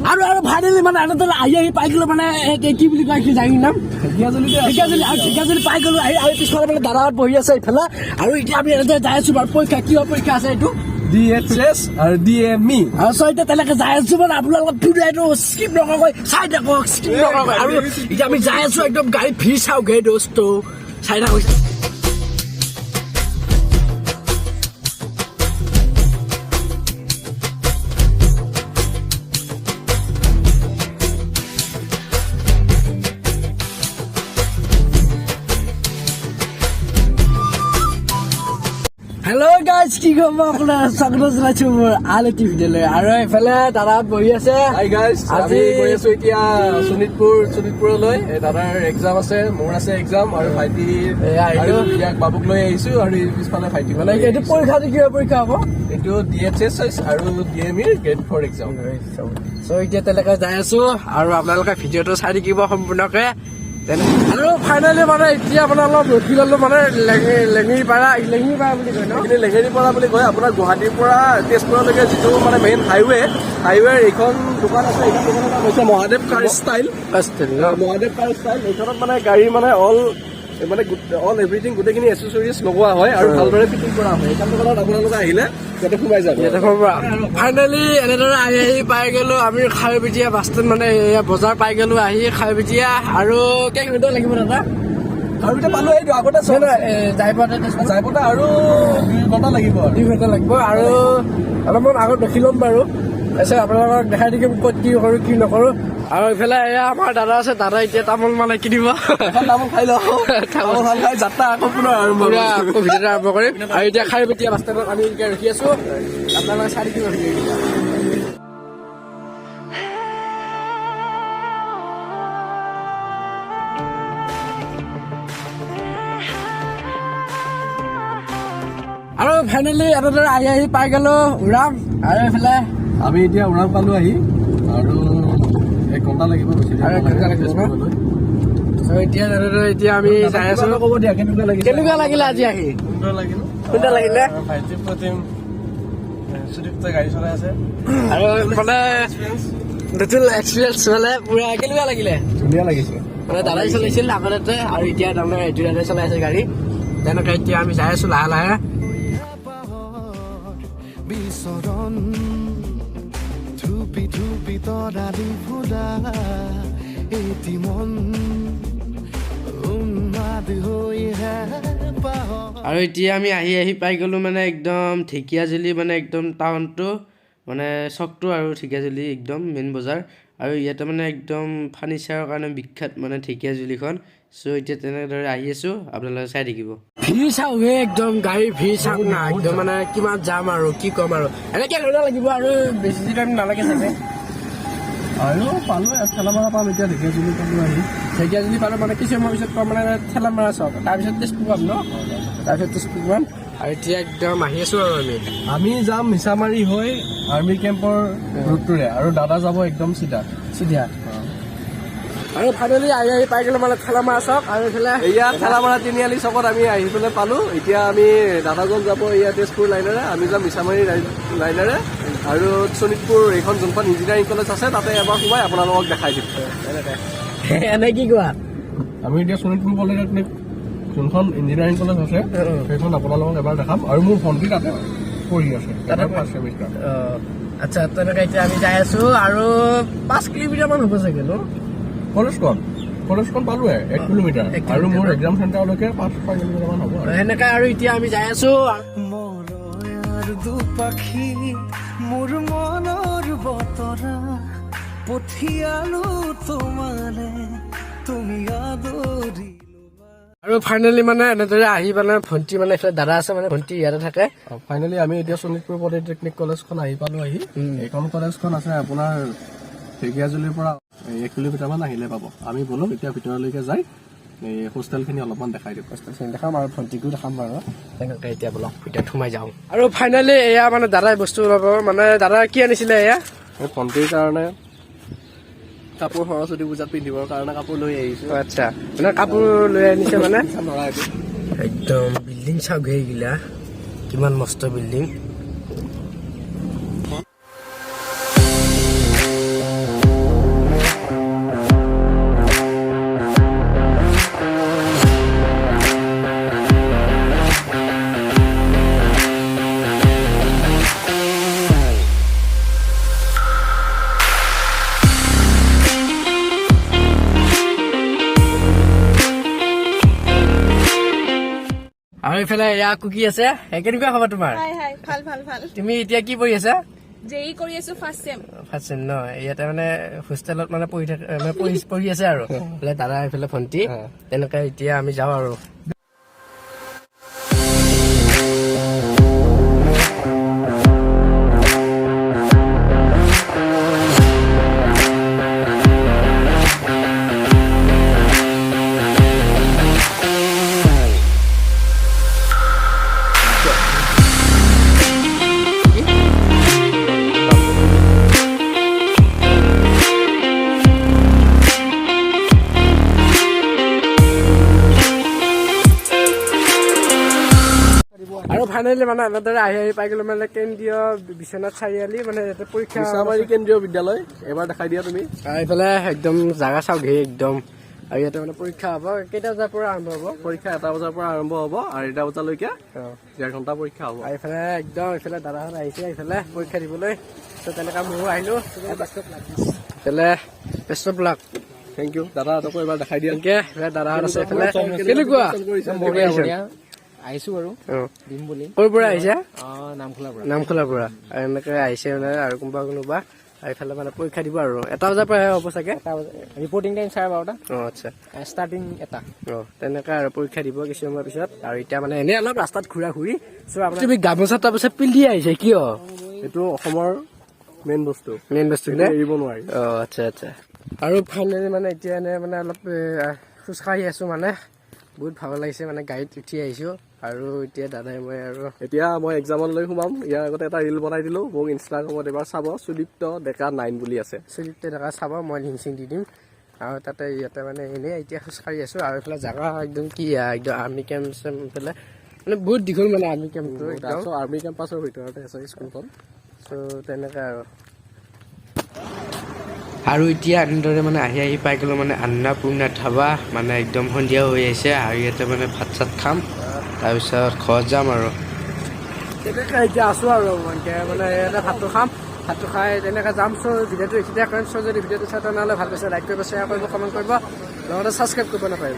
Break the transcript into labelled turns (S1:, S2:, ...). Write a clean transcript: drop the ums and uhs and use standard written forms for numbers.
S1: আৰু ফাইনেলি মানে আহি পাই গলো মানে কি বুলি কয় জানি নাম ঢেকিয়াজুলি পাই গলো আহি পিছফালে মানে দাদাহঁত বহি আছে এইফালে আৰু এতিয়া আমি এনেকৈ যাই আছো বাৰু পৰীক্ষা কিহৰ পৰীক্ষা আছে এইটো
S2: DHS আৰু DME
S1: আৰু এতিয়া তেনেকে যাই আছো মানে আপোনালোকক ভিডিঅ'টো স্কিপ নকৰাকৈ চাই থাকক স্কিপ নকৰাকৈ আৰু এতিয়া আমি যাই আছো একদম গাড়ী ভিৰ চাওঁগে দোস্ত চাই থাকক হেল্ল' গাইজ কি খবৰ আপোনাৰ স্বাগত জনাইছো মোৰ আল টিভিলৈ আৰু এইফালে দাদাহঁত বহি আছে
S2: হাই গাইজ আজি গৈ আছো এতিয়া শোণিতপুৰলৈ দাদাৰ এক্সাম আছে মোৰ আছে এক্সাম আৰু ভাইটি ইয়াক বাবুক লৈ আহিছো আৰু পিছফালে ভাইটি
S1: মানে এইটো পৰীক্ষাটো কিহৰ পৰীক্ষা হ'ব
S2: এইটো DHS আৰু DME গ্ৰেড 4 এক্সাম
S1: চ' এতিয়া তেনেকে যাই আছো আৰু আপোনালোকে ভিডিঅ'টো চাই থাকিব সম্পূৰ্ণকে আৰু ফাইনেলি মানে এতিয়া আপোনাৰ অলপ ৰখি ললো মানে লেঙিৰিপাৰা বুলি কয় ন
S2: লেঙেৰিপাৰা বুলি কয় আপোনাৰ গুৱাহাটীৰ পৰা তেজপুৰলৈকে যিটো মানে মেইন হাইৱেৰ এইখন দোকান আছে এইখন দোকানৰ নাম হৈছে মহাদেৱ কাৰ ষ্টাইল এইখনত মানে গাড়ী মানে অল এভৰিথিং গোটেইখিনি এচেচৰিজ লগোৱা হয় আৰু ভালদৰে ফিটিং কৰা হয় এইখন দোকানত আপোনালোকে আহিলে ইয়াতে সোমাই যাব
S1: ফাইনেলি এনেদৰে আহি পাই গলো আমি খাৰুপেটীয়া বাছ ষ্টেণ্ড মানে বজাৰ পাই গলো আহি খাৰুপেটীয়া আৰু কেইমিনিট লাগিব দাদা
S2: খাৰুপেটীয়া পালো এইটো আগতে
S1: যাই পাওঁতে
S2: আৰু 2 ঘণ্টা লাগিব
S1: আৰু অলপমান আগত ৰখি ল'ম বাৰু তাৰপিছত আপোনালোকক দেখাই দিম ক'ত কি কৰোঁ কি নকৰোঁ আৰু এইফালে এয়া আমাৰ দাদা আছে দাদা এতিয়া তামোল মানে কিনিব
S2: তামোল খাই লওঁ খাই যাত্ৰা আকৌ পুনৰ
S1: আকৌ ভিডিঅ'টো আৰম্ভ কৰিম আৰু এতিয়া খাৰুপেটীয়া বাছ ষ্টেণ্ডত আমি এতিয়া ৰখি আছো আপোনালোকে চাই থাকিব আৰু ফাইনেলি এনেদৰে আহি পাই গলো উৰাম আৰু এইফালে
S2: আমি এতিয়া উৰাম পালো আহি আৰু 1 ঘণ্টা লাগিব
S1: এতিয়া আমি যাই আছো
S2: ক'ব দিয়া
S1: কেনেকুৱা লাগিলে আজি আহি কোনটা লাগিলে
S2: ভাইটিৰ প্ৰতিম সুদীপ্ত গাড়ী চলাই আছে
S1: আৰু মানে নতুন এক্সপিৰিয়েঞ্চ মানে পুৰা কেনেকুৱা লাগিলে
S2: ধুনীয়া লাগিছে
S1: মানে দাদাই চলাইছিল আগতে আৰু এতিয়া তাৰমানে এইটো দাদাই চলাই আছে গাড়ী তেনেকে এতিয়া আমি যাই আছো লাহে লাহে আৰু এতিয়া আমি আহি পাই গলো মানে একদম ঢেকিয়াজুলি মানে একদম টাউনটো মানে চকটো আৰু ঢেকিয়াজুলি একদম মেইন বজাৰ আৰু ইয়াতে মানে একদম ফাৰ্নিচাৰৰ কাৰণে বিখ্যাত মানে ঢেকিয়াজুলিখন চ' এতিয়া তেনেদৰে আহি আছো আপোনালোকে চাই থাকিব ভিৰ চাওক একদম গাড়ী ভিৰ চাওক না একদম মানে কিমান যাম আৰু কি ক'ম আৰু এনেকে লৈ লাগিব আৰু বেছি টাইম নালাগে চাগে
S2: আৰু পালো ঠেলামাৰা পাম এতিয়া ঢেকিয়াজুলি পালো আহি
S1: ঢেকিয়াজুলি পালো মানে কিছু সময়ৰ পিছত পাম মানে ঠেলামাৰা চাওক তাৰপিছত তেজপুৰ পাম ন তাৰপিছত তেজপুৰ পাম আৰু এতিয়া একদম আহি আছো আৰু
S2: আমি যাম মিছামাৰী হৈ আৰ্মি কেম্পৰ ৰুটটোৰে আৰু দাদা যাব একদম চিধা
S1: আৰু ফাইনেলি আহি পাই গলো মানে ঠেলামাৰা চক আৰু এইফালে
S2: এয়া ঠেলামাৰা তিনিআলি চকত আমি আহি পেলাই পালো এতিয়া আমি দাদাজন যাব এয়া তেজপুৰ লাইনেৰে আমি যাম মিছামাৰী লাইনেৰে আৰু শোণিতপুৰ এইখন যোনখন ইঞ্জিনিয়াৰিং কলেজ আছে তাতে এবাৰ সোমাই আপোনালোকক দেখাই দিম
S1: এনে কি কোৱা
S2: আমি এতিয়া শোণিতপুৰ পলিটেকনিক যোনখন ইঞ্জিনিয়াৰিং কলেজ আছে সেইখন আপোনালোকক এবাৰ দেখাম আৰু মোৰ ভণ্টি তাতে পঢ়ি আছে
S1: আচ্ছা তেনেকে এতিয়া আমি যাই আছো আৰু 5 কিলোমিটাৰ মান হ'ব চাগে ন
S2: কলেজখন পালোৱে 1 কিলোমিটাৰ আৰু মোৰ এক্সাম চেণ্টাৰলৈকে 5 কিলোমিটাৰ মান হ'ব
S1: সেনেকে আৰু এতিয়া আমি যাই আছো
S3: পাখি মোৰ মনৰ বতৰা পঠিয়ালো তোমালে তুমি আদৰি
S1: আৰু ফাইনেলি মানে এনেদৰে আহি মানে ভণ্টি মানে এইফালে দাদা আছে মানে ভণ্টি ইয়াতে থাকে
S2: ফাইনেলি আমি এতিয়া শোণিতপুৰ পলিটেকনিক কলেজখন আহি পালো এইখন কলেজখন আছে আপোনাৰ ঢেকিয়াজুলিৰ পৰা 1 কিলোমিটাৰ মান আহিলে পাব আমি বলক এতিয়া ভিতৰলৈকে যাই এই হোষ্টেলখিনি অলপমান দেখাই দিম
S1: দেখাম আৰু ভণ্টিকো দেখাম বাৰু তেনেকৈ এতিয়া বলক ভিতৰত সোমাই যাওঁ আৰু ফাইনেলি এয়া মানে দাদাই বস্তু ল'ব মানে দাদা কি আনিছিলে এয়া
S2: ভণ্টিৰ কাৰণে কাপোৰ সৰস্বতী পূজাত পিন্ধিবৰ কাৰণে কাপোৰ লৈ আহিছো
S1: আচ্ছা মানে কাপোৰ লৈ আনিছে মানে একদম বিল্ডিং চাওক সেইগিলা কিমান মস্ত বিল্ডিং আৰু এইফালে এয়া কুকি আছে কেনেকুৱা খবৰ তোমাৰ
S4: হাই হাই ভাল ভাল ভাল
S1: তুমি এতিয়া কি পঢ়ি আছা
S4: জেই কৰি আছো ফাৰ্ষ্ট চেম
S1: ন ইয়াতে মানে হোষ্টেলত মানে পঢ়ি আছে আৰু এইফালে দাদা এইফালে ভণ্টি তেনেকে এতিয়া আমি যাওঁ আৰু আৰু ফাইনেলি মানে এনেদৰে আহি পাই গলো মানে কেন্দ্ৰীয় বিশ্বনাথ চাৰিআলি মানে ইয়াতে পৰীক্ষা
S2: মিছামাৰী কেন্দ্ৰীয় বিদ্যালয় এবাৰ দেখাই দিয়া তুমি
S1: এইফালে একদম জাগা চাওগে একদম আৰু ইয়াতে মানে পৰীক্ষা হ'ব কেইটা বজাৰ পৰা আৰম্ভ হ'ব
S2: পৰীক্ষা 1 বজাৰ পৰা আৰম্ভ হ'ব আৰু 2 বজালৈকে 1.5 ঘণ্টা পৰীক্ষা হ'ব
S1: আৰু এইফালে একদম এইফালে দাদাহঁত আহিছে এইফালে পৰীক্ষা দিবলৈ ত' তেনেকা ময়ো আহিলো এইফালে best of luck
S2: thank you দাদাহঁতকো এবাৰ দেখাই দিয়া
S1: দাদাহঁত আছে এইফালে কেনেকুৱা
S5: আহিছো বাৰু দিম বুলি
S1: ক'ৰ পৰা আহিছে
S5: নামখোলাৰ পৰা
S1: এনেকে আহিছে মানে আৰু কোনোবা এইফালে মানে পৰীক্ষা দিব আৰু 1 বজাৰ পৰা হ'ব চাগে
S5: ৰিপৰ্টিং টাইম 12:30
S1: আচ্ছা
S5: ষ্টাৰ্টিং 1
S1: তেনেকা আৰু পৰীক্ষা দিব কিছু সময়ৰ পিছত আৰু এতিয়া মানে এনেই অলপ ৰাস্তাত ঘূৰা তুমি গামোচা তাৰপিছত পিন্ধি আহিছে কিয়
S2: এইটো অসমৰ মেইন বস্তু এৰিব নোৱাৰি
S1: আচ্ছা আৰু ফাইনেলি মানে এতিয়া এনে মানে অলপ খোজকাঢ়ি আছো মানে বহুত ভাল লাগিছে মানে গাড়ীত উঠি আহিছো আৰু এতিয়া দাদাই মই আৰু
S2: এতিয়া মই এক্সামলৈ সোমাম ইয়াৰ আগতে এটা ৰিল বনাই দিলো মোক ইনষ্টাগ্ৰামত এবাৰ চাব সুদীপ্ত ডেকা 9 বুলি আছে
S1: সুদীপ্ত ডেকা চাব মই লিংক দি দিম আৰু তাতে ইয়াতে মানে এনেই এতিয়া খোজকাঢ়ি আছো আৰু এইফালে জাগা একদম কি একদম আৰ্মি কেম্প এইফালে মানে বহুত দীঘল মানে আৰ্মি কেম্পটো
S2: আৰ্মি কেম্পাছৰ ভিতৰতে আছে স্কুলখন
S1: চ' তেনেকৈ আৰু এতিয়া এনেদৰে মানে আহি পাই গ'লো মানে আন্নাপূৰ্ণা ধাবা মানে একদম সন্ধিয়া হৈ আহিছে আৰু ইয়াতে মানে ভাত চাত খাম তাৰপিছত ঘৰত যাম আৰু তেনেকৈ এতিয়া আছোঁ আৰু মানে ইয়াতে ভাতটো খাই তেনেকৈ যাম চ' ভিডিঅ'টো এইখিনিতে কৰিম চ' যদি ভিডিঅ'টো চাই তেনেহ'লে ভাল পাইছে লাইক কৰিব শ্বেয়াৰ কৰিব কমেণ্ট কৰিব লগতে ছাবস্ক্ৰাইব কৰিব নাপাৰিব